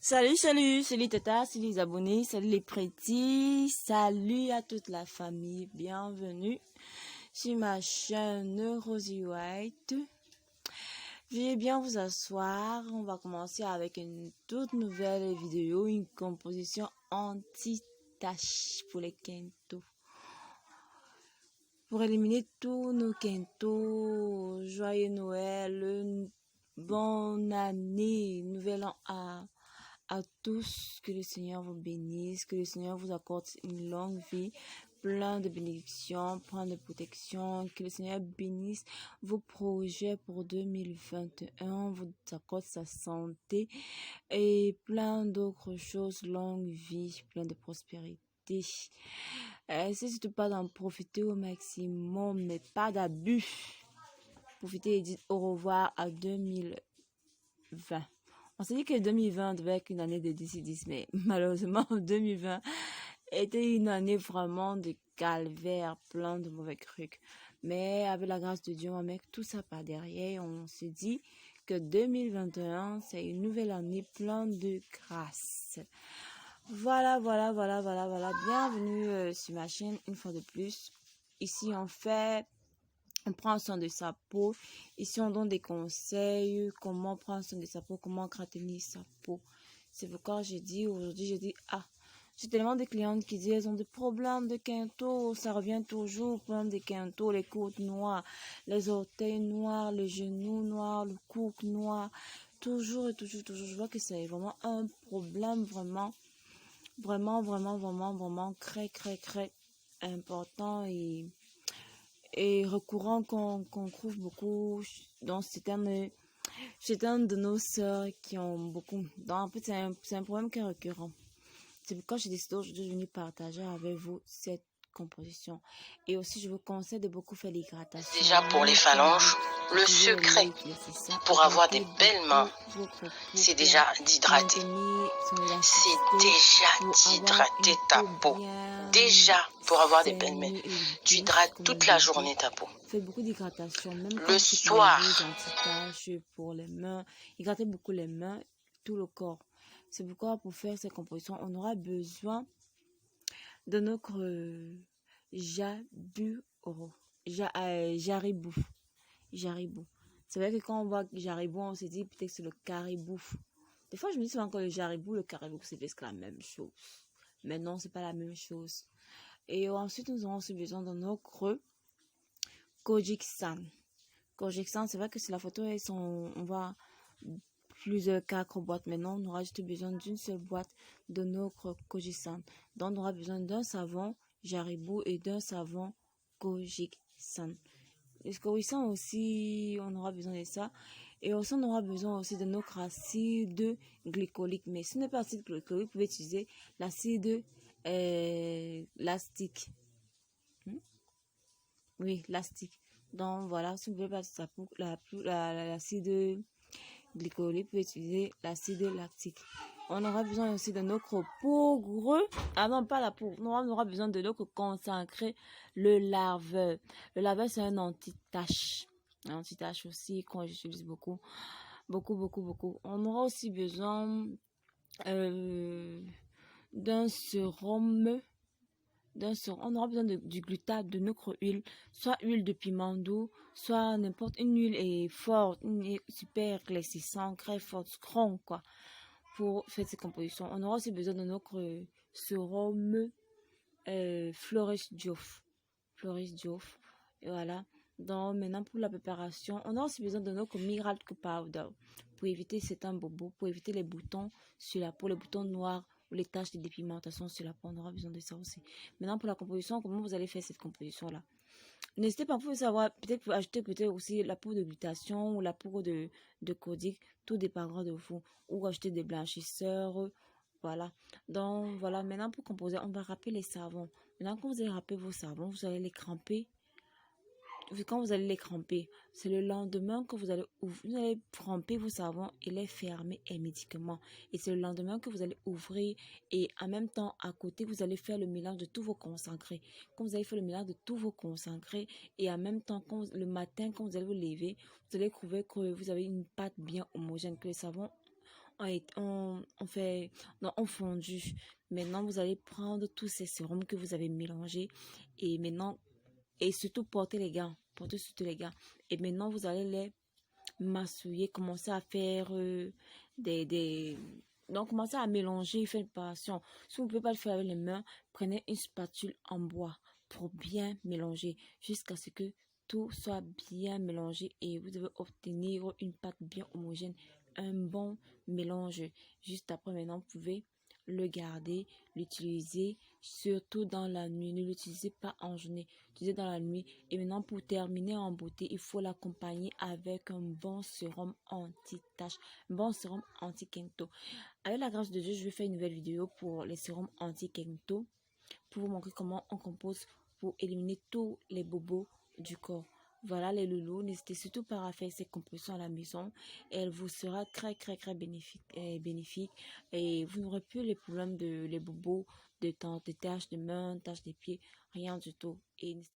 Salut Tata, salut les abonnés, salut les prétis, salut à toute la famille, bienvenue sur ma chaîne Rosy White. Veuillez bien vous asseoir, on va commencer avec une toute nouvelle vidéo, une composition anti-tache pour les quintaux. Pour éliminer tous nos quintaux, joyeux Noël, bonne année, nouvel an à tous, que le Seigneur vous bénisse, que le Seigneur vous accorde une longue vie, plein de bénédictions, plein de protection, que le Seigneur bénisse vos projets pour 2021, vous accorde sa santé et plein d'autres choses, longue vie, plein de prospérité. N'hésitez pas d'en profiter au maximum, mais pas d'abus. Profitez et dites au revoir à 2020. On s'est dit que 2020 devait être une année de 10, mais malheureusement 2020 était une année vraiment de calvaire, plein de mauvais trucs. Mais avec la grâce de Dieu, on met tout ça par derrière. On se dit que 2021, c'est une nouvelle année pleine de grâce. Voilà. Bienvenue sur ma chaîne une fois de plus. Ici, on prend soin de sa peau. Ici, on donne des conseils, comment prendre soin de sa peau, comment gratter sa peau. C'est pourquoi j'ai dit, j'ai tellement de clientes qui disent, elles ont des problèmes de quintaux, ça revient toujours, problème de quintaux, les côtes noires, les orteils noirs, les genoux noirs, le cou noir, toujours. Je vois que c'est vraiment un problème vraiment très important et recourant qu'on trouve beaucoup dans certaines de nos sœurs qui ont beaucoup. En fait, c'est un problème qui est récurrent. C'est pourquoi j'ai décidé aujourd'hui de venir partager avec vous cette composition. Et aussi, je vous conseille de beaucoup faire l'hydratation. Déjà pour les phalanges, le secret pour avoir des belles mains, c'est déjà d'hydrater. C'est déjà d'hydrater ta peau. Déjà pour avoir des belles mains, tu hydrates toute la journée ta peau. Faites beaucoup d'hydratation. Même le soir. Pour les mains. Hydratez beaucoup les mains, tout le corps. C'est pourquoi pour faire cette composition, on aura besoin de notre jaribou. C'est vrai que quand on voit jaribou, on se dit peut-être que c'est le caribou. Des fois, je me dis souvent que le jaribou, le caribou, c'est presque la même chose. Mais non, c'est pas la même chose. Et ensuite, nous aurons aussi besoin de notre Kojic-san. Kojic-san, c'est vrai que c'est la photo, on voit plusieurs 4 boîtes. Maintenant, on aura juste besoin d'une seule boîte de notre Kojic-san. Donc, on aura besoin d'un savon Jaribou et d'un savon Kojic-san. Le Kojic-san aussi, on aura besoin de ça. Et aussi, on aura besoin aussi de notre acide glycolique. Mais si ce n'est pas acide glycolique, vous pouvez utiliser l'acide lactique. Oui, lactique. Donc, voilà, si vous ne pouvez pas l'acide glycolique, vous pouvez utiliser l'acide lactique. On aura besoin aussi de notre poudre. Ah non, pas la poudre. On aura besoin de notre concentré, le laveur. Le laveur, c'est un anti-tache. Un anti-tache aussi qu'on utilise beaucoup. On aura aussi besoin d'un sérum. On aura besoin du glutate, de notre huile, soit huile de piment doux, soit n'importe une huile forte, une huile super éclaircissante, très forte, strong, quoi, pour faire ces compositions. On aura aussi besoin de notre sérum Floris Diouf. Et voilà. Donc, maintenant, pour la préparation, on a aussi besoin de notre Miracle Powder pour éviter certains bobos, pour éviter les boutons sur la peau, les boutons noirs, les taches de dépigmentation sur la peau. On aura besoin de ça aussi. Maintenant, pour la composition, comment vous allez faire cette composition-là? N'hésitez pas, vous pouvez savoir, peut-être acheter peut-être aussi la poudre de glutation ou la poudre de Kodiak, tout dépendra de vous. Ou acheter des blanchisseurs, voilà. Donc, voilà, maintenant pour composer, on va râper les savons. Maintenant, quand vous allez râper vos savons, vous allez les cramper. Quand vous allez les cramper, c'est le lendemain que vous allez cramper vos savons et les fermer hermétiquement. Et c'est le lendemain que vous allez ouvrir et en même temps, à côté, vous allez faire le mélange de tous vos concentrés. Quand vous allez faire le mélange de tous vos concentrés et en même temps, le matin, quand vous allez vous lever, vous allez trouver que vous avez une pâte bien homogène, que les savons ont fondu. Maintenant, vous allez prendre tous ces sérums que vous avez mélangés et maintenant, et surtout portez les gants. Portez surtout les gants. Et maintenant, vous allez les massouiller, commencer à faire donc, commencez à mélanger, faites une préparation. Si vous ne pouvez pas le faire avec les mains, prenez une spatule en bois pour bien mélanger jusqu'à ce que tout soit bien mélangé et vous devez obtenir une pâte bien homogène, un bon mélange. Juste après, maintenant, vous pouvez le garder, l'utiliser surtout dans la nuit. Ne l'utilisez pas en journée, utilisez dans la nuit. Et maintenant, pour terminer en beauté, il faut l'accompagner avec un bon sérum anti-tache, un bon sérum anti-quinto. Avec la grâce de Dieu, je vais faire une nouvelle vidéo pour les sérums anti-quinto pour vous montrer comment on compose pour éliminer tous les bobos du corps. Voilà les loulous, n'hésitez surtout pas à faire ces compositions à la maison. Elle vous sera très bénéfique et vous n'aurez plus les problèmes de les bobos, de taches de mains, taches des pieds, rien du tout. Et